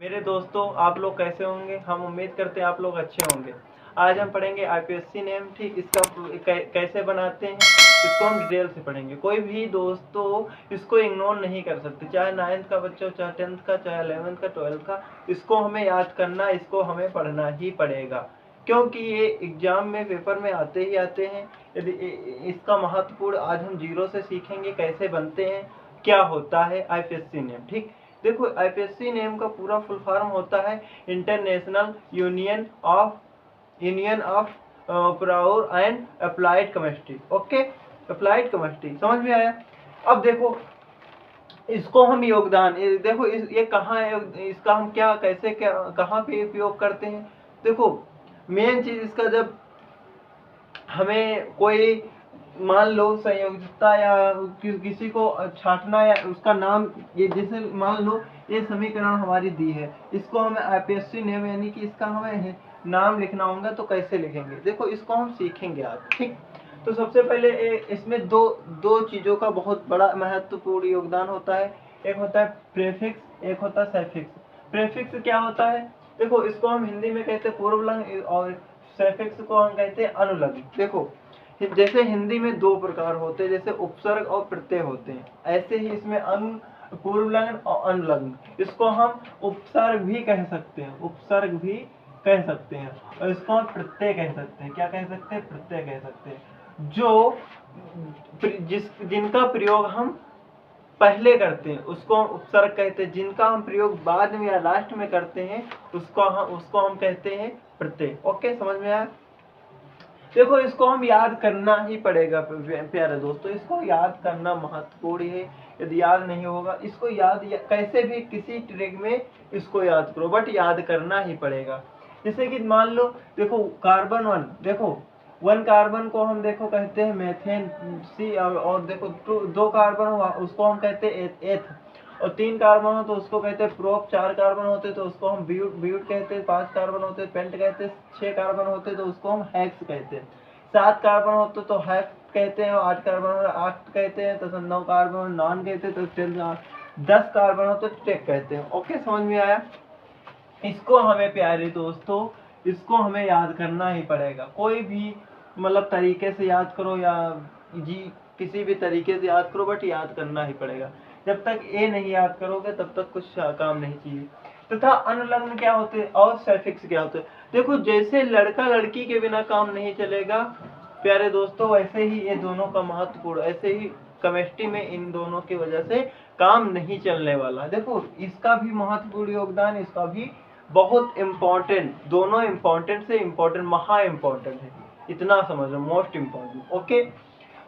मेरे दोस्तों, आप लोग कैसे होंगे? हम उम्मीद करते हैं आप लोग अच्छे होंगे। आज हम पढ़ेंगे आईपीएससी नेम। ठीक, इसका कैसे बनाते हैं इसको हम डिटेल से पढ़ेंगे। कोई भी दोस्तों इसको इग्नोर नहीं कर सकते, चाहे 9th का बच्चा हो, चाहे 10th का, चाहे 11th का, 12th का। इसको हमें याद करना, इसको हमें पढ़ना ही पड़ेगा, क्योंकि ये एग्जाम में पेपर में आते ही आते हैं। यदि इसका महत्वपूर्ण आज हम जीरो से सीखेंगे, कैसे बनते हैं, क्या होता है आईपीएससी नेम। ठीक, देखो आईपीएससी नेम का पूरा फुल फॉर्म होता है international union of pure and applied chemistry. Okay, applied chemistry समझ में आया। अब देखो इसको हम योगदान, देखो ये कहाँ है, इसका हम क्या कैसे क्या कहाँ पे उपयोग करते हैं। देखो मेन चीज इसका, जब हमें कोई मान लो संयोजकता या किसी को छांटना या उसका नाम, ये जैसे मान लो ये समीकरण हमारी दी है, इसको हमें आईपीएससी नेम यानी कि इसका हमें नाम लिखना होगा, तो कैसे लिखेंगे देखो इसको हम सीखेंगे आज। ठीक, तो सबसे पहले इसमें दो चीजों का बहुत बड़ा महत्वपूर्ण योगदान होता है। एक होता है प्रीफिक्स, एक होता है सफिक्स। प्रीफिक्स क्या होता है? देखो इसको हम हिंदी में कहते हैं पूर्वलंग और सफिक्स को हम कहते हैं अनुलंग। देखो जैसे हिंदी में दो प्रकार होते हैं, जैसे उपसर्ग और प्रत्यय होते हैं, ऐसे ही इसमें अंग, पूर्वलंग और अनुलंग। इसको हम उपसर्ग भी कह सकते हैं, उपसर्ग भी कह सकते हैं, और इसको हम प्रत्यय कह सकते हैं। क्या कह सकते हैं? प्रत्यय कह सकते हैं। जो जिनका प्रयोग हम पहले करते हैं उसको हम उपसर्ग कहते हैं, जिनका हम प्रयोग बाद में या लास्ट में करते हैं उसको हम कहते हैं प्रत्यय। ओके, समझ में आया। देखो इसको हम याद करना ही पड़ेगा प्यारे दोस्तों, इसको याद करना महत्वपूर्ण है। यदि याद नहीं होगा इसको कैसे भी किसी ट्रिक में इसको याद करो, बट याद करना ही पड़ेगा। जैसे कि मान लो देखो कार्बन 1, देखो 1 कार्बन को हम देखो कहते हैं मेथेन सी, और देखो दो कार्बन हुआ उसको हम कहते हैं एथ, और 3 कार्बन हो तो उसको कहते हैं प्रोप, 4 कार्बन होते तो उसको हम ब्यूट कहते हैं, 5 कार्बन होते पेंट कहते हैं, 6 कार्बन होते तो उसको हम हेक्स कहते हैं, 7 कार्बन होते तो हेक्स कहते हैं, 8 कार्बन 8 कहते हैं, तो 9 कार्बन नॉन कहते हैं, तो 10 कार्बन हो तो टेक कहते हैं। ओके, समझ में आया। इसको हमें प्यारे दोस्तों, इसको हमें याद करना ही पड़ेगा। कोई भी मतलब तरीके से याद करो या जी किसी भी तरीके से याद करो, बट याद करना ही पड़ेगा। जब तक ये नहीं याद करोगे तब तक कुछ काम नहीं चाहिए। तथा अनुलग्न क्या होते हैं और सफिक्स क्या होते हैं? देखो जैसे लड़का लड़की के बिना काम नहीं चलेगा प्यारे दोस्तों, वैसे ही ये दोनों का महत्वपूर्ण, ऐसे ही केमिस्ट्री में इन दोनों की वजह से काम नहीं चलने वाला। देखो इसका भी महत्वपूर्ण योगदान, इसका भी बहुत इम्पोर्टेंट, दोनों इम्पोर्टेंट से इम्पोर्टेंट, महा इम्पोर्टेंट है, इतना समझ लो, मोस्ट इम्पोर्टेंट। ओके,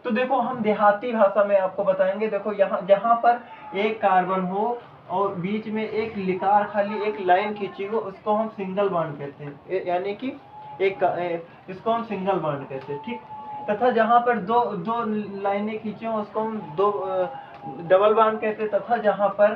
तो देखो हम देहाती भाषा में आपको बताएंगे। देखो यहाँ जहाँ पर एक कार्बन हो और बीच में एक लिकार खाली एक लाइन खींची हो, उसको हम सिंगल बॉन्ड कहते हैं, यानी कि इसको हम सिंगल बॉन्ड कहते हैं। ठीक, तथा जहाँ पर दो दो लाइनें खींची हो उसको हम दो डबल बॉन्ड कहते हैं, तथा जहाँ पर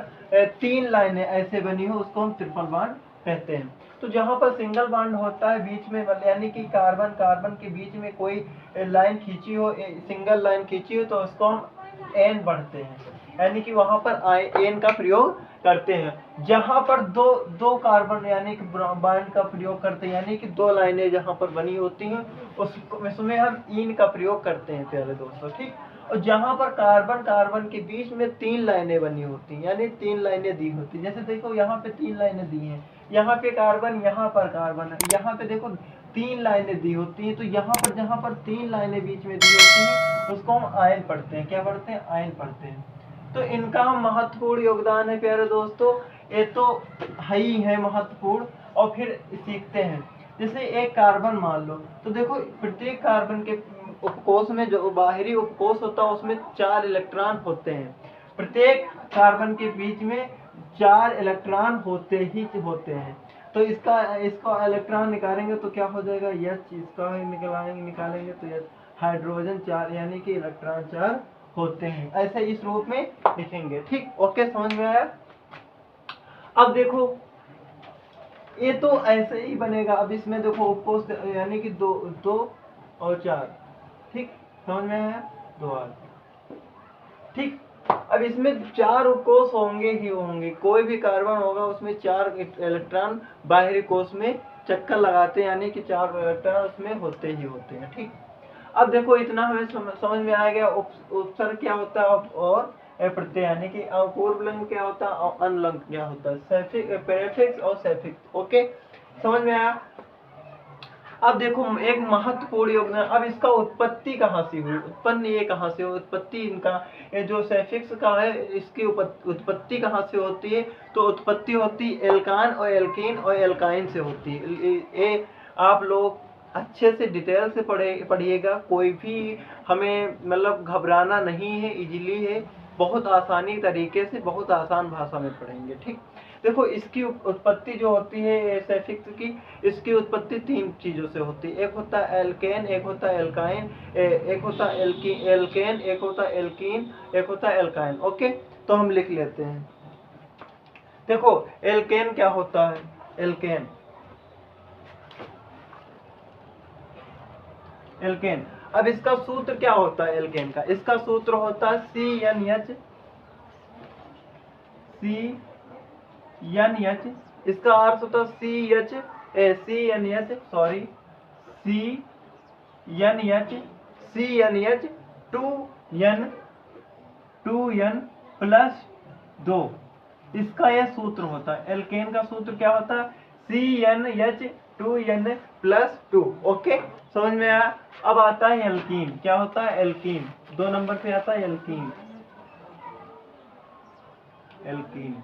3 लाइनें ऐसे बनी हो उसको हम ट्रिपल बॉन्ड कहते हैं। तो जहाँ पर सिंगल बॉन्ड होता है बीच में, यानी कि कार्बन कार्बन के बीच में कोई लाइन खींची हो, सिंगल लाइन खींची हो, तो उसको हम एन पढ़ते हैं, यानी कि वहां पर एन का प्रयोग करते हैं। जहां पर दो कार्बन यानी कि बॉन्ड का प्रयोग करते हैं, यानी कि 2 लाइनें जहां पर बनी होती हैं उसमें हम इन का प्रयोग करते हैं प्यारे दोस्तों। ठीक, और जहां पर कार्बन कार्बन के बीच में 3 लाइनें बनी होती हैं, यानी 3 लाइनें दी होती हैं, जैसे देखो यहाँ पे 3 लाइनें दी हैं, यहाँ पे कार्बन, यहाँ पर कार्बन, यहाँ पे देखो 3 लाइनें दी होती हैं, तो यहाँ पर जहाँ पर 3 लाइनें बीच में दी होती हैं उसको हम आयन पढ़ते हैं। क्या पढ़ते हैं? आयन पढ़ते हैं। तो इनका महत्वपूर्ण योगदान है प्यारे दोस्तों, ये तो है ही है महत्वपूर्ण। और फिर सीखते हैं, जैसे एक कार्बन मान लो, तो देखो प्रत्येक कार्बन के उपकोष में, जो बाहरी उपकोष होता है उसमें 4 इलेक्ट्रॉन होते हैं। प्रत्येक कार्बन के बीच में 4 इलेक्ट्रॉन होते ही होते हैं। तो इसका इलेक्ट्रॉन निकालेंगे तो क्या हो जाएगा? यस, इसका निकालेंगे तो यस, हाइड्रोजन 4 यानी कि इलेक्ट्रॉन 4 होते हैं। ऐसे इस रूप में लिखेंगे। ठीक, ओके, समझ में आया। अब देखो ये तो ऐसे ही बनेगा। अब इसमें देखो उपकोष यानी कि 2 और 4। ठीक, समझ में आया? 2 ठीक, अब इसमें 4 कोष होंगे ही होंगे, कोई भी कार्बन होगा उसमें 4 इलेक्ट्रॉन बाहरी कोष में चक्कर लगाते हैं, यानी कि 4 इलेक्ट्रॉन उसमें होते ही होते हैं। ठीक, अब देखो इतना हमें समझ में आ गया उपसर्ग क्या होता है और प्रत्यय, यानी कि पूर्वलिंग क्या होता है और अनुलिंग क्या होता है, प्रीफिक्स और सफिक्स। ओके, समझ में आया। अब देखो एक महत्वपूर्ण योगदान, अब इसका उत्पत्ति कहाँ से हुई, उत्पन्न ये कहाँ से हुई, उत्पत्ति इनका ये जो सफिक्स का है इसकी उत्पत्ति कहाँ से होती है, तो उत्पत्ति होती है एल्कान और एल्कीन और एल्काइन से होती है। ये आप लोग अच्छे से डिटेल से पढ़िएगा, कोई भी हमें मतलब घबराना नहीं है, इजीली है, बहुत आसानी तरीके से बहुत आसान भाषा में पढ़ेंगे। ठीक, देखो इसकी उत्पत्ति जो होती है सफिक्स की, इसकी उत्पत्ति 3 चीजों से होती है, एक होता है एल्केन, एक होता है एल्काइन, एक होता है एल्केन, एक होता है एल्कीन, एक होता है एल्काइन। ओके, तो हम लिख लेते हैं। देखो एल्केन क्या होता है, एल्केन, एल्केन, अब इसका सूत्र क्या होता है एल्केन का, इसका सूत्र होता है CnH, CnH, इसका अर्थ होता है CnH sorry CnH 2n plus 2, इसका यह सूत्र होता है। एल्केन का सूत्र क्या होता है, CnH 2n प्लस 2। ओके, समझ में आया। अब आता है एल्कीन, क्या होता है एल्कीन, 2 नंबर पे आता है एल्कीन, एल्कीन।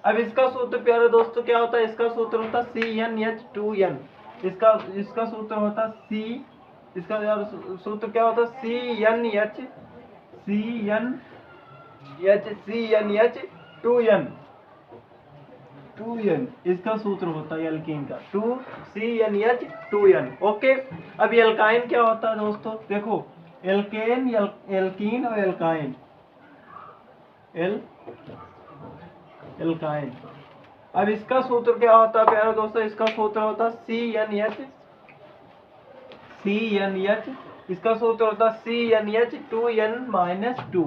अब इसका सूत्र प्यारे दोस्तों क्या होता है, इसका सूत्र होता है CnH2n, इसका सूत्र होता है इसका सूत्र क्या होता है CnH2n, 2n इसका सूत्र होता है एल्कीन का, 2CnH2n। ओके, अब एल्काइन क्या होता है दोस्तों, देखो एल्केन, एल्कीन और एल्काइन, एल्काइन। अब इसका सूत्र क्या होता है प्यारे दोस्तों, इसका सूत्र होता है CnH, इसका सूत्र होता है CnH2n-2,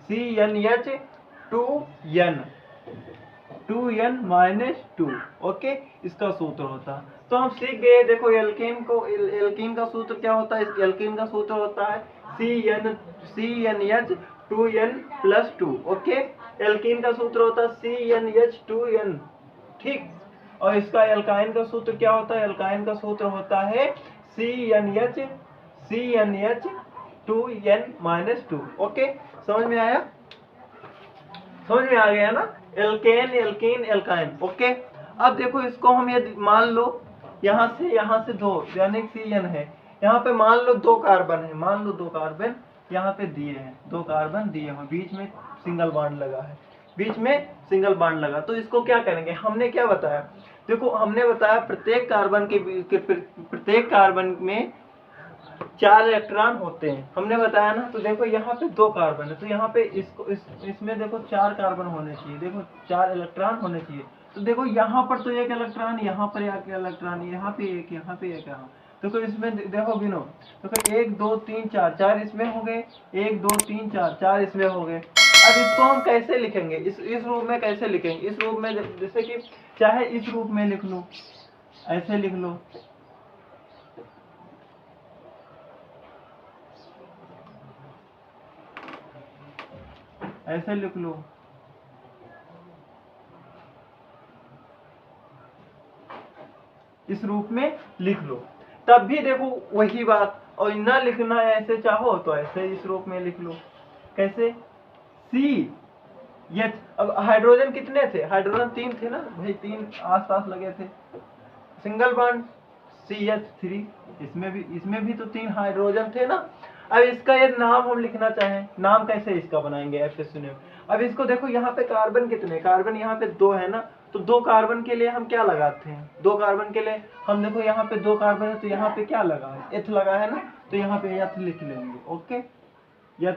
CnH2n-2। ओके, इसका सूत्र होता है। तो हम सीख गए, देखो एल्कीन का सूत्र क्या होता है, एल्कीन का सूत्र होता है CnH2n प्लस 2। ओके, एल्कीन का सूत्र होता है CnH2n। ठीक, और इसका एल्काइन का सूत्र क्या होता है, एल्काइन का सूत्र होता है CnH2n-2। ओके, समझ में आया, समझ में आ गया ना, एल्केन, एल्कीन, एल्काइन। ओके, अब देखो इसको हम यदि मान लो यहाँ से 2 यानी Cn है, यहाँ पे मान लो 2 कार्बन है, मान लो 2 कार्बन यहाँ पे दिए हैं, 2 कार्बन दिए हैं, बीच में सिंगल बॉन्ड लगा है, बीच में सिंगल बॉन्ड लगा, तो इसको क्या करेंगे, हमने क्या बताया, देखो हमने बताया प्रत्येक कार्बन में 4 इलेक्ट्रॉन होते हैं, हमने बताया ना। तो देखो यहाँ पे 2 कार्बन है, तो यहाँ पे इसमें देखो 4 कार्बन होने चाहिए, देखो 4 इलेक्ट्रॉन होने चाहिए। तो देखो यहाँ पर तो 1 इलेक्ट्रॉन, यहाँ पर 1 इलेक्ट्रॉन, यहाँ पे 1, यहाँ पे 1, यहाँ देखो इसमें देखो गिनो, देखो 1 2 3 4, 4 इसमें हो गए, 1 2 3 4, 4 इसमें हो गए। अब इसको हम कैसे लिखेंगे, इस रूप में कैसे लिखेंगे, इस रूप में जैसे कि चाहे इस रूप में लिख लो, ऐसे लिख लो, ऐसे लिख लो, इस रूप में लिख लो, तब भी देखो वही बात। और ना लिखना है ऐसे चाहो तो ऐसे इस रूप में लिख लो, कैसे CH। अब हाइड्रोजन कितने थे, हाइड्रोजन 3 थे ना भाई, 3 आसपास लगे थे, सिंगल बॉन्ड CH3, इसमें भी तो 3 हाइड्रोजन थे ना। अब इसका ये नाम हम लिखना चाहें, नाम कैसे इसका बनाएंगे, ऐसे सुनिए। अब इसको देखो यहाँ पे कार्बन कितने, कार्बन यहाँ पे 2 है ना, तो 2 कार्बन के लिए हम क्या लगाते हैं, 2 कार्बन के लिए हम देखो यहाँ पे 2 कार्बन है, तो यहाँ पे क्या लगा है, एथ लगा है ना, तो यहाँ पे एथ लिख लेंगे। ओके, एथ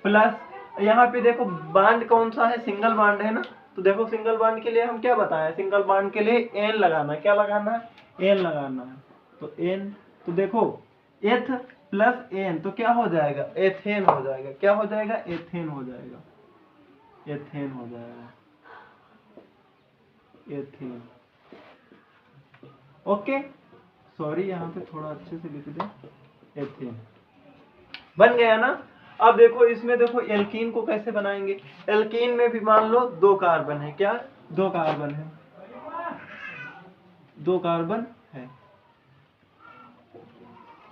प्लस यहाँ पे देखो बॉन्ड कौन सा है, सिंगल बॉन्ड है ना, तो देखो सिंगल बॉन्ड के लिए हम क्या बताया, सिंगल बॉन्ड के लिए एन लगाना है, क्या लगाना है, एन लगाना है, तो एन। तो देखो एथ प्लस एन, तो क्या हो जाएगा, एथेन हो जाएगा। क्या हो जाएगा, एथेन हो जाएगा, एथेन हो जाएगा, एथेन। ओके, सॉरी यहाँ पे थोड़ा अच्छे से लिख दें, एथेन बन गया ना। अब देखो इसमें, देखो एल्कीन को कैसे बनाएंगे। एल्कीन में भी मान लो 2 कार्बन है, क्या 2 कार्बन है, 2 कार्बन है,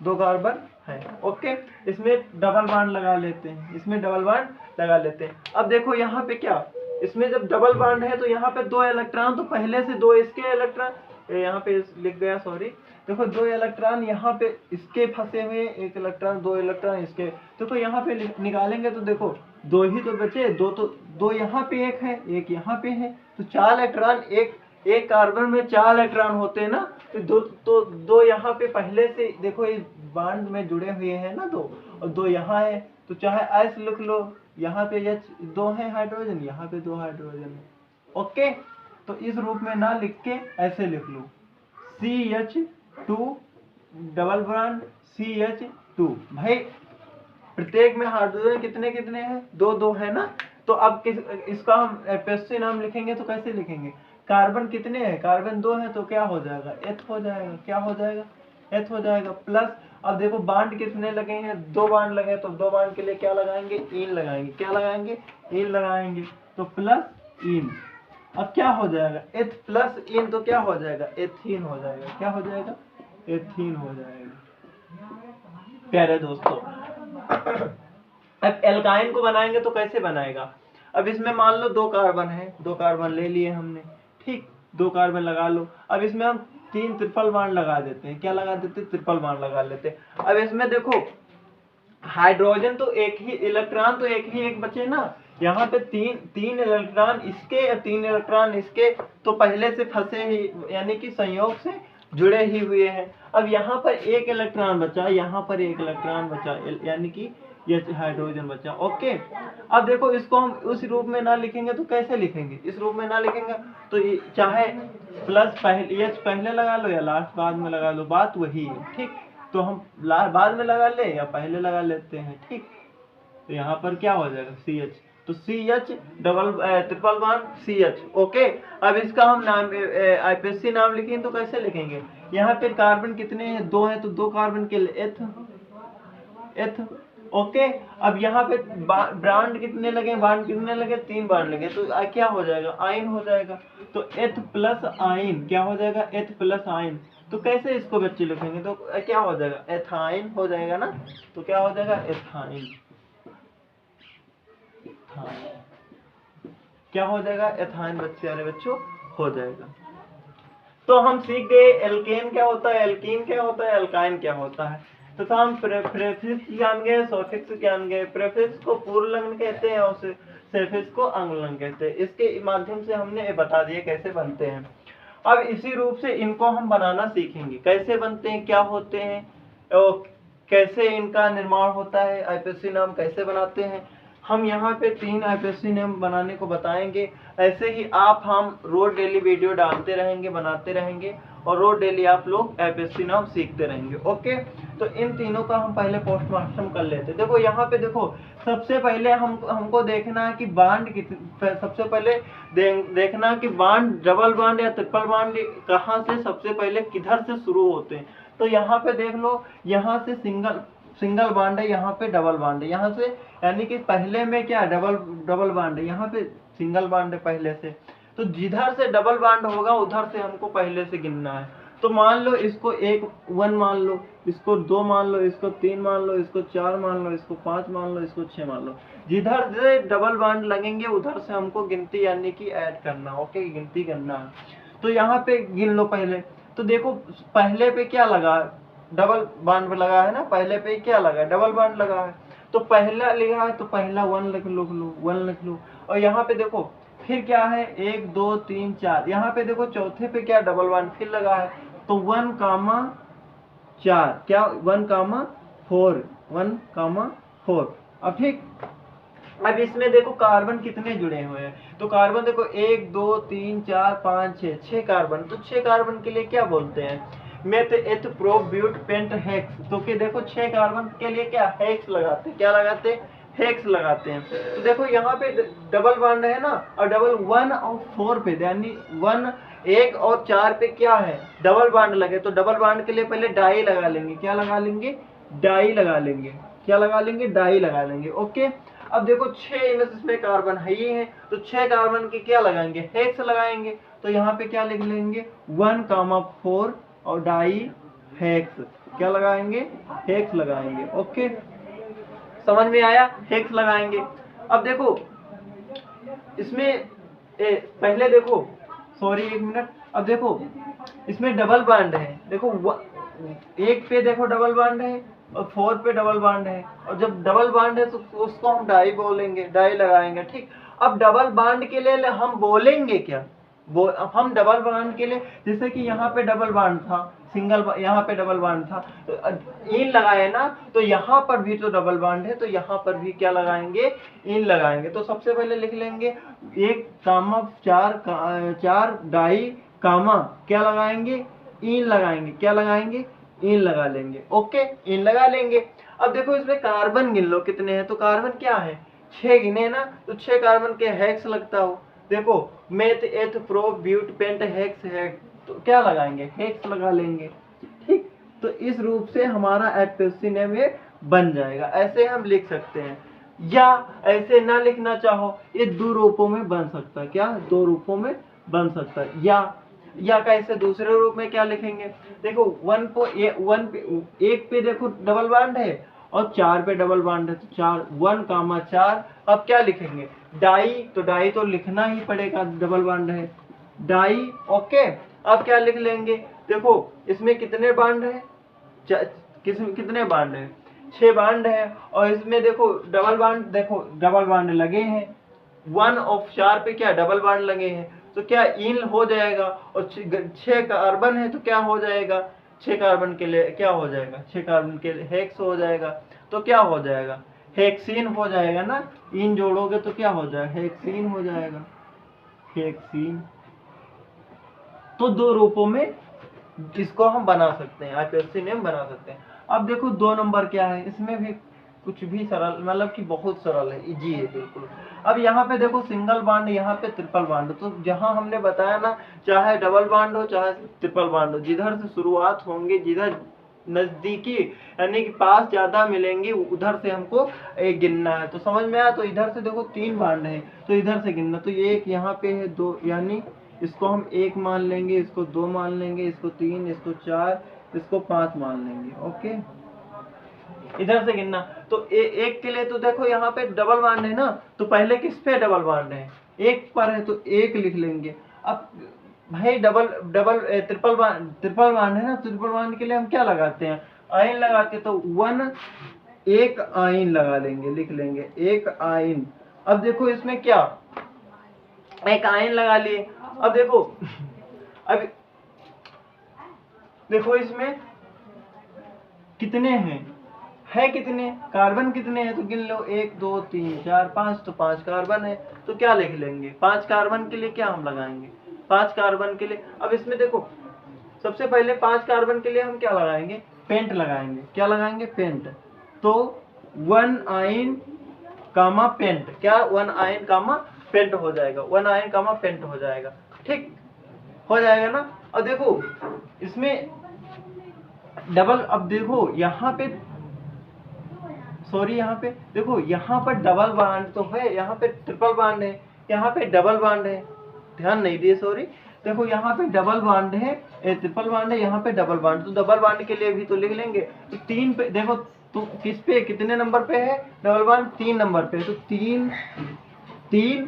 2 कार्बन है। ओके, इसमें डबल बॉन्ड लगा लेते हैं, इसमें डबल बॉन्ड लगा लेते हैं। अब देखो यहाँ पे क्या, इसमें जब डबल बॉन्ड है तो यहाँ पे 2 इलेक्ट्रॉन, तो पहले से 2 इसके इलेक्ट्रॉन, यहाँ पे लिख गया सॉरी, देखो 2 इलेक्ट्रॉन यहाँ पे इसके फंसे हुए, 1 इलेक्ट्रॉन 2 इलेक्ट्रॉन इसके, देखो यहाँ पे निकालेंगे तो देखो 2 ही तो बचे, 2 तो 2 यहाँ पे 1 है, 1 यहाँ पे है, तो 4 इलेक्ट्रॉन, एक कार्बन में 4 इलेक्ट्रॉन होते हैं ना, तो 2 यहाँ पे पहले से देखो इस बॉन्ड में जुड़े हुए हैं ना 2, और 2 यहाँ है, तो चाहे एस लिख लो, यहाँ पे H 2 है हाइड्रोजन, यहाँ पे 2 हाइड्रोजन है। ओके, तो इस रूप में ना लिख के ऐसे लिख लो, CH2 डबल बॉन्ड CH2। भाई प्रत्येक में हाइड्रोजन कितने कितने हैं, 2 2 है ना। तो अब इसका हम एपेक्सी नाम लिखेंगे तो कैसे लिखेंगे, कार्बन कितने हैं, कार्बन 2 है, तो क्या हो जाएगा, एथ हो जाएगा। क्या हो जाएगा, एथ हो जाएगा। प्लस अब देखो बांड कितने लगे हैं, 2 बांड लगे, तो 2 बांड के लिए क्या लगाएंगे, इन लगाएंगे। क्या लगाएंगे, इन लगाएंगे, तो प्लस इन। अब क्या हो जाएगा, एथ प्लस इन, तो क्या हो जाएगा, एथीन हो जाएगा। क्या हो जाएगा, एथीन हो जाएगा। प्यारे दोस्तों, अब एल्काइन को बनाएंगे तो कैसे बनाएगा। अब इसमें मान लो 2 कार्बन है, 2 कार्बन ले लिए हमने, ठीक, 2 कार्बन लगा लो। अब इसमें हम 3 ट्रिपल बॉन्ड लगा देते हैं। क्या लगा देते हैं, ट्रिपल बॉन्ड लगा लेते हैं। अब इसमें देखो हाइड्रोजन तो एक ही, इलेक्ट्रॉन तो एक ही एक बचे ना, यहाँ पे 3 इलेक्ट्रॉन इसके या 3 इलेक्ट्रॉन इसके, तो पहले से फंसे ही, यानी कि संयोग से जुड़े ही हुए हैं। अब यहाँ पर 1 इलेक्ट्रॉन बचा, यहाँ पर 1 इलेक्ट्रॉन बचा, यानी कि ये हाइड्रोजन बचा। ओके, अब देखो इसको हम उस रूप में ना लिखेंगे तो कैसे लिखेंगे, इस रूप में ना लिखेंगे तो चाहे प्लस पहले लगा लो या लास्ट बाद में लगा लो, बात वही है, ठीक। तो हम बाद में लगा ले या पहले लगा लेते हैं, ठीक। तो यहाँ पर क्या हो जाएगा, CH, तो CH double triple bond CH। Okay, अब इसका हम नाम आईपीएससी नाम लिखेंगे तो कैसे लिखेंगे, यहाँ पे कार्बन कितने हैं, 2 हैं, तो 2 कार्बन के लिए एथ। ओके, अब यहाँ पे बॉन्ड कितने लगे, बॉन्ड कितने लगे, 3 बॉन्ड लगे, तो क्या हो जाएगा, आयन हो जाएगा। तो एथ प्लस आयन, क्या हो जाएगा, एथ प्लस आयन। तो कैसे इसको बच्चे लिखेंगे, तो क्या हो जाएगा, एथाइन हो जाएगा ना। तो क्या हो जाएगा, एथाइन, क्या हो जाएगा, एथाइन बच्चे वाले बच्चों हो जाएगा। तो हम सीख गए एल्केन क्या होता है, एल्कीन क्या होता है, एल्काइन क्या होता है। तो हम प्रेफिक्स जान गए, सफिक्स जान गए। प्रेफिक्स को पूर्ण लग्न कहते हैं और सफिक्स को अंग लग्न कहते हैं। इसके माध्यम से हमने ये बता दिया कैसे बनते हैं। अब इसी रूप से इनको हम बनाना सीखेंगे, कैसे बनते हैं, क्या होते हैं और कैसे इनका निर्माण होता है, आईपीएससी नाम कैसे बनाते हैं। हम यहाँ पे 3 आईपीएससी नाम बनाने को बताएंगे। ऐसे ही आप हम रोज डेली वीडियो डालते रहेंगे, बनाते रहेंगे और रोज डेली आप लोग आईपीएससी नाम सीखते रहेंगे। ओके, तो इन तीनों का हम पहले पोस्टमार्टम कर लेते हैं। देखो यहाँ पे देखो, सबसे पहले हमको देखना है कि बांड सबसे पहले देखना कि बांड डबल बांड या ट्रिपल बांड कहाँ से सबसे पहले किधर से शुरू होते हैं। तो यहाँ पे देख लो, यहाँ से सिंगल बांड है, यहाँ पे डबल बांड है, यहाँ से यानी कि पहले में क्या डबल बांड है, यहाँ पे सिंगल बांड है पहले से। तो जिधर से डबल बांड होगा उधर से हमको पहले से गिनना है। तो मान लो इसको 1 मान लो, इसको 2 मान लो, इसको 3 मान लो, इसको 4 मान लो, इसको 5 मान लो, इसको 6 मान लो। जिधर से डबल बांड लगेंगे उधर से हमको गिनती यानी कि ऐड करना। ओके, गिनती करना है। तो यहाँ पे गिन लो पहले। तो देखो पहले पे क्या लगा, डबल बांड लगा है ना, पहले पे क्या लगा, डबल बांड लगा है। तो पहला लिखा है तो पहला 1 लिख लो, 1 लिख लो। और यहाँ पे देखो फिर क्या है, 1 2 3 4, यहाँ पे देखो चौथे पे क्या डबल बांड फिर लगा है, तो 1, 4, क्या 1, 4, 1, 4। अब ठीक, अब इसमें देखो कार्बन कितने जुड़े हुए हैं। तो कार्बन देखो 1 2 3 4 5 6 कार्बन। तो 6 कार्बन के लिए क्या बोलते हैं, मेथ एथ प्रो ब्यूट पेंट हेक्स, तो कि देखो 6 कार्बन के लिए क्या हेक्स लगाते हैं, क्या लगाते हैं, हेक्स लगाते हैं। तो देखो यहाँ पे डबल बॉन्ड है ना, और डबल 1 और 4 पे यानी 1 और 4 पे क्या है, डबल बॉन्ड लगे, तो डबल बॉन्ड के लिए पहले डाई लगा लेंगे, क्या लगा लेंगे, डाई लगा लेंगे, क्या लगा लेंगे, डाई लगा लेंगे। ओके, अब देखो 6 इसमें कार्बन है ही है, तो 6 कार्बन के क्या लगाएंगे, हेक्स लगाएंगे। तो यहाँ पे क्या लिख लेंगे 1,4 और डाई हेक्स, क्या लगाएंगे, हेक्स लगाएंगे। ओके, समझ में आया, हेक्स लगाएंगे। अब देखो इसमें पहले देखो, सॉरी एक मिनट, अब देखो इसमें डबल बॉन्ड है, देखो 1 पे देखो डबल बॉन्ड है और 4 पे डबल बॉन्ड है, और जब डबल बॉन्ड है तो उसको हम डाई बोलेंगे, डाई लगाएंगे। ठीक, अब डबल बॉन्ड के लिए हम बोलेंगे क्या, हम डबल बॉन्ड के लिए, जैसे कि यहाँ पे डबल बॉन्ड था, सिंगल यहाँ पे डबल बॉन्ड था, तो इन लगाए ना, तो यहाँ पर भी तो डबल बॉन्ड है, तो यहाँ पर भी क्या लगाएंगे, इन लगाएंगे। तो सबसे पहले लिख लेंगे 1,4 डाई कामा क्या लगाएंगे, इन लगाएंगे, क्या लगाएंगे, इन लगा लेंगे। ओके, इन लगा लेंगे। अब देखो इसमें कार्बन गिन लो कितने हैं, तो कार्बन क्या है 6 गिने ना, तो 6 कार्बन के हेक्स लगता हो, देखो मेथ एथ प्रो ब्यूट पेंट हेक्स है, तो क्या लगाएंगे, हेक्स लगा लेंगे। ठीक, तो इस रूप से हमारा एटपेसी नेम ये बन जाएगा, ऐसे हम लिख सकते हैं, या ऐसे ना लिखना चाहो, ये 2 रूपों में बन सकता है, क्या 2 रूपों में बन सकता है, या कैसे दूसरे रूप में क्या लिखेंगे, देखो 1 पे देखो डबल बॉन्ड है और 4 पे डबल बॉन्ड है, तो 1,4, अब क्या लिखेंगे, डाई, तो डाई तो लिखना ही पड़ेगा, डबल बॉन्ड है, डाई। ओके, अब क्या लिख लेंगे, देखो इसमें कितने बॉन्ड है, कितने बॉन्ड है, 6 बॉन्ड है, और इसमें देखो डबल बॉन्ड, देखो डबल बॉन्ड लगे हैं, 1 और 4 पे क्या डबल बॉन्ड लगे हैं, तो क्या इन हो जाएगा, और 6 कार्बन है तो क्या हो जाएगा, 6 कार्बन के लिए क्या हो जाएगा, 6 कार्बन के लिए हेक्स हो जाएगा, तो क्या हो जाएगा, हेक्सीन हो जाएगा ना, इन जोड़ोगे तो क्या हो जाएगा, हेक्सीन हो जाएगा, हेक्सीन। तो 2 रूपों में इसको हम बना सकते हैं, आईपीएससी नेम बना सकते हैं। अब देखो 2 नंबर क्या है, इसमें भी कुछ भी सरल, मतलब कि बहुत सरल है, इजी है बिल्कुल। अब यहाँ पे देखो सिंगल बॉन्ड, यहाँ पे ट्रिपल बॉन्ड, तो जहाँ हमने बताया ना, चाहे डबल बॉन्ड हो चाहे ट्रिपल बॉन्ड हो, जिधर से शुरुआत होंगे, जिधर नजदीकी यानी कि पास ज्यादा मिलेंगे, उधर से हमको गिनना है। तो समझ में आया, तो इधर से देखो 3 बॉन्ड है, तो इधर से गिनना, तो एक यहाँ पे है 2, यानी इसको हम 1 मान लेंगे, इसको 2 मान लेंगे, इसको 3, इसको 4, इसको 5 मान लेंगे। ओके, इधर से गिनना, तो एक के लिए तो देखो यहाँ पे डबल बॉन्ड है ना, तो पहले किस पे डबल बॉन्ड है, 1 पर है, तो 1 लिख लेंगे। अब भाई ट्रिपल बॉन्ड है ना, ट्रिपल बॉन्ड के लिए हम क्या लगाते हैं, आयन लगाते हैं, तो 1 आयन लगा लेंगे, लिख लेंगे 1 आयन। अब देखो इसमें क्या, 1 आयन लगा लिए। अब देखो अब देखो इसमें कितने हैं, है कितने कार्बन, कितने हैं, तो गिन लो 1 2 3 4 5, तो 5 कार्बन है, तो क्या लिख लेंगे, 5 कार्बन के लिए क्या हम लगाएंगे, 5 कार्बन के लिए। अब इसमें देखो सबसे पहले 5 कार्बन के लिए हम क्या लगाएंगे, पेंट लगाएंगे, क्या लगाएंगे, पेंट। तो 1 आयन कामा पेंट, क्या 1 आयन कामा पेंट हो जाएगा, 1 आयन कामा पेंट हो जाएगा। ठीक हो जाएगा ना। और देखो इसमें डबल, अब देखो यहाँ पे, सॉरी यहाँ पे देखो, यहाँ पर डबल बॉन्ड तो है, यहाँ पे ट्रिपल बॉन्ड है, यहाँ पे डबल बॉन्ड है, ध्यान नहीं दिए, सॉरी। देखो यहाँ पे डबल बॉन्ड है, ट्रिपल बॉन्ड है, यहाँ पे डबल बॉन्ड, तो डबल बॉन्ड के लिए भी तो लिख लेंगे। तो 3 पे देखो, तो किस पे, कितने नंबर पे है डबल बॉन्ड, 3 नंबर पे, तो 3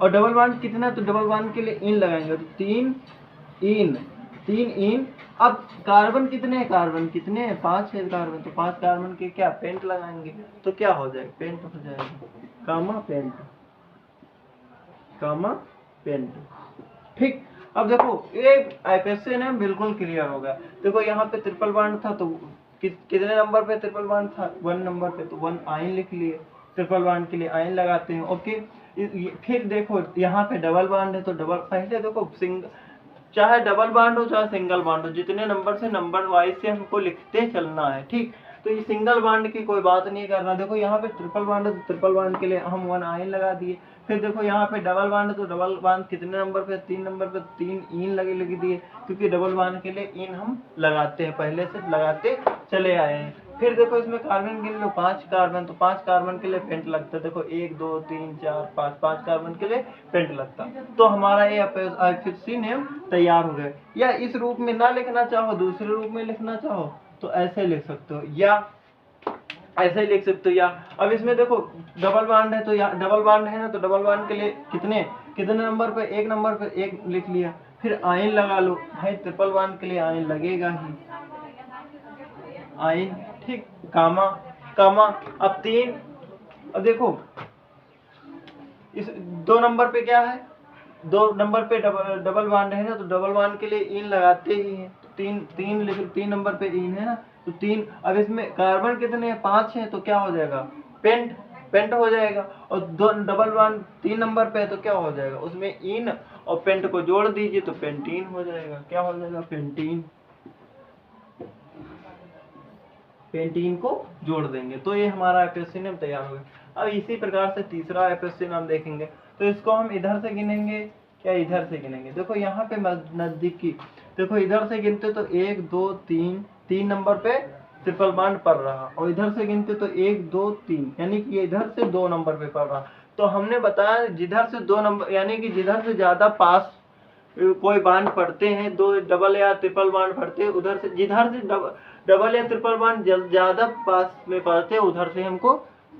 और डबल बॉन्ड कितना, तो डबल बॉन्ड के लिए इन लगाएंगे, तो 3 इन। अब कार्बन कितने हैं, कार्बन कितने हैं, 5 है कार्बन, तो 5 कार्बन के क्या पेंट लगाएंगे, तो क्या हो जाएगा, पेंट हो जाएगा, कामा पेंट, कामा पेंट। ठीक, अब देखो ये आईपीएससी नेम बिल्कुल क्लियर हो गया। देखो यहाँ पे ट्रिपल बॉन्ड था, तो कितने नंबर पे ट्रिपल बॉन्ड था, 1 नंबर पे, तो 1 आयन लिख लिए, ट्रिपल बॉन्ड के लिए आयन लगाते हैं। ओके, फिर देखो यहाँ पे डबल बॉन्ड है, तो डबल, पहले देखो चाहे डबल बॉन्ड हो चाहे सिंगल बॉन्ड हो, जितने नंबर से नंबर वाइज से हमको लिखते चलना है। ठीक, तो ये सिंगल बॉन्ड की कोई बात नहीं करना। देखो यहाँ पे ट्रिपल बॉन्ड है तो ट्रिपल बॉन्ड के लिए हम 1 आयन लगा दिए। फिर देखो यहाँ पे डबल बॉन्ड है तो डबल बॉन्ड कितने नंबर पे, 3 नंबर पे 3 इन लग दिए, क्योंकि डबल बॉन्ड के लिए इन हम लगाते हैं, पहले से लगाते चले आए हैं। फिर देखो इसमें कार्बन गिन लो, 5 कार्बन, तो 5 कार्बन के लिए पेंट लगता है। देखो 1 2 3 4 5, 5 कार्बन के लिए पेंट लगता है। तो हमारा ये IUPAC नेम तैयार हो गया। या इस रूप में ना लिखना चाहो, दूसरे रूप में लिखना चाहो तो ऐसे लिख सकते हो, या ऐसे ही लिख सकते हो। या अब इसमें देखो डबल बॉन्ड है तो या डबल बॉन्ड है ना, तो डबल बॉन्ड के लिए कितने नंबर पे, 1 नंबर पे 1 लिख लिया। फिर आयन लगा लो भाई, ट्रिपल बॉन्ड के लिए आयन लगेगा ही, आयन। ठीक, कामा कामा। अब 3, अब देखो इस 2 नंबर पे क्या है, 2 नंबर पे डबल बॉन्ड है ना, तो डबल बॉन्ड के लिए इन लगाते ही हैं। तो 3 नंबर पे इन है ना, तो 3। अब इसमें कार्बन कितने हैं, 5 हैं, तो क्या हो जाएगा, पेंट हो जाएगा। और 2 डबल बॉन्ड 3 नंबर पे है तो क्या हो जाएगा, उसमें इन और पेंट को जोड़ दीजिए तो पेंटीन हो जाएगा। क्या हो जाएगा, पेंटीन को जोड़ देंगे तो ये हमारा IUPAC नेम तैयार हो गया। अब इसी प्रकार से तीसरा IUPAC नाम देखेंगे, तो इसको हम इधर से गिनेंगे या इधर से गिनेंगे। देखो यहाँ पे नजदीकी, देखो इधर से गिनते तो 1 2 3 नंबर पे ट्रिपल बॉन्ड पड़ रहा, और इधर से गिनते तो 1 2 3, यानी कि इधर से 2 नंबर पे पड़ रहा। तो हमने बताया जिधर से 2 नंबर, यानी कि जिधर से ज्यादा पास कोई बांड पढ़ते हैं, 2 डबल या ट्रिपल बांड पढ़ते हैं, उधर से जिधर से डबल या ट्रिपल बांड ज्यादा पास में पढ़ते हैं उधर से हमको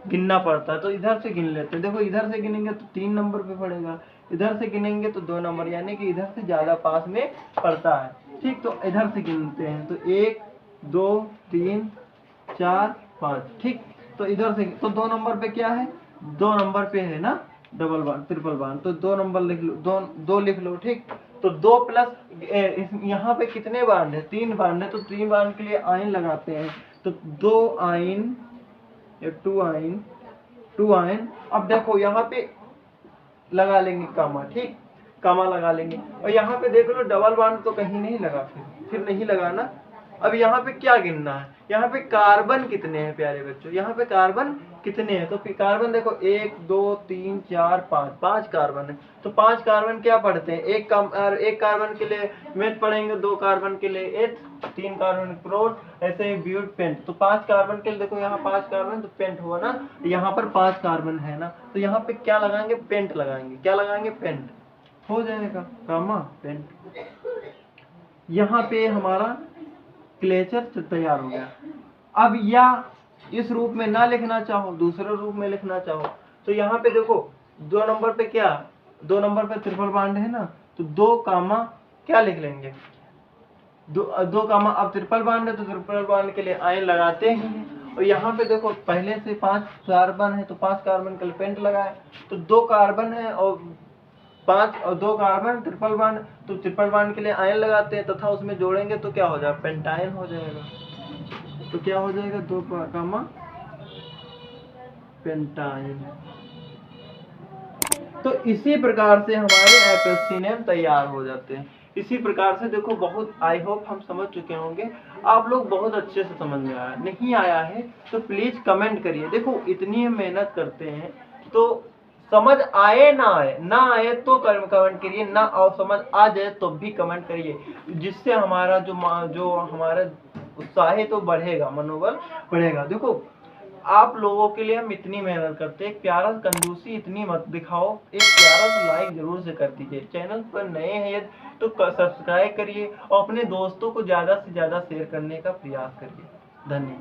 गिनना पड़ता है। तो इधर से गिन लेते हैं। देखो इधर से गिनेंगे तो 3 नंबर पे पड़ेगा, इधर से गिनेंगे तो 2 नंबर, यानी कि इधर से ज्यादा पास में पड़ता है। ठीक, तो इधर से गिनते हैं तो 1 2 3 4 5। ठीक, तो इधर से तो 2 नंबर पे क्या है, 2 नंबर पे है ना डबल बांड ट्रिपल बांड, तो 2 नंबर लिख लो, 2 लिख लो। ठीक, तो 2 प्लस यहाँ पे कितने बांड है, 3 बांड है, तो 3 बांड के लिए आयन लगाते हैं। तो 2 आयन या 2 आयन। अब देखो यहाँ पे लगा लेंगे कामा। ठीक, कामा लगा लेंगे। और यहाँ पे देख लो डबल बांड तो कहीं नहीं लगा, फिर नहीं लगाना। अब यहाँ पे क्या गिनना है, यहाँ पे कार्बन कितने हैं प्यारे बच्चों, यहाँ पे कार्बन कितने हैं। तो कार्बन देखो 1 2 3 4 5, 5 कार्बन है। तो 5 कार्बन क्या पढ़ते हैं, एक कार्बन के लिए मेथ पढ़ेंगे, 2 कार्बन के लिए एथ, 3 कार्बन क्लोर, ऐसे ही ब्यूट पेंट। तो 5 कार्बन के लिए देखो यहाँ 5 कार्बन तो पेंट हुआ ना, यहाँ पर 5 कार्बन है ना, तो यहाँ पे क्या लगाएंगे, पेंट लगाएंगे। क्या लगाएंगे, पेंट हो जाएगा, कामा पेंट। यहाँ पे हमारा क्लेचर तैयार हो गया। अब या इस रूप में ना लिखना चाहो, दूसरे रूप में लिखना चाहो, तो यहाँ पे देखो 2 नंबर पे क्या, 2 नंबर पे ट्रिपल बॉन्ड है ना, तो 2 कामा क्या लिख लेंगे, 2 कामा। अब ट्रिपल बॉन्ड है तो ट्रिपल बॉन्ड के लिए आयन लगाते हैं। और यहाँ पे देखो पहले से 5 कार्बन है तो 5 कार्बन के लिए पेंट लगाए, तो 2 कार्बन है और 5 और 2 कार्बन ट्रिपल बॉन्ड, तो ट्रिपल बॉन्ड के लिए आयन लगाते हैं तथा उसमें जोड़ेंगे तो क्या हो जाएगा, पेंटायन हो जाएगा। तो क्या हो जाएगा, 2 कामा पेंटायन। तो इसी प्रकार से हमारे IUPAC नेम तैयार हो जाते हैं। इसी प्रकार से देखो, बहुत आई होप हम समझ चुके होंगे, आप लोग बहुत अच्छे से समझ में आया। नहीं आया है तो प्लीज कमेंट करिए। देखो इतनी हम मेहनत करते हैं तो समझ आए ना आए तो कमेंट करिए, ना और समझ आ जाए तो भी कमेंट करिए, जिससे हमारा जो हमारा उत्साह तो बढ़ेगा, मनोबल बढ़ेगा। देखो आप लोगों के लिए हम इतनी मेहनत करते हैं, प्यारा कंजूसी इतनी मत दिखाओ, एक प्यारा सा लाइक जरूर से कर दीजिए। चैनल पर नए हैं तो सब्सक्राइब करिए और अपने दोस्तों को ज्यादा से ज्यादा शेयर करने का प्रयास करिए। धन्यवाद।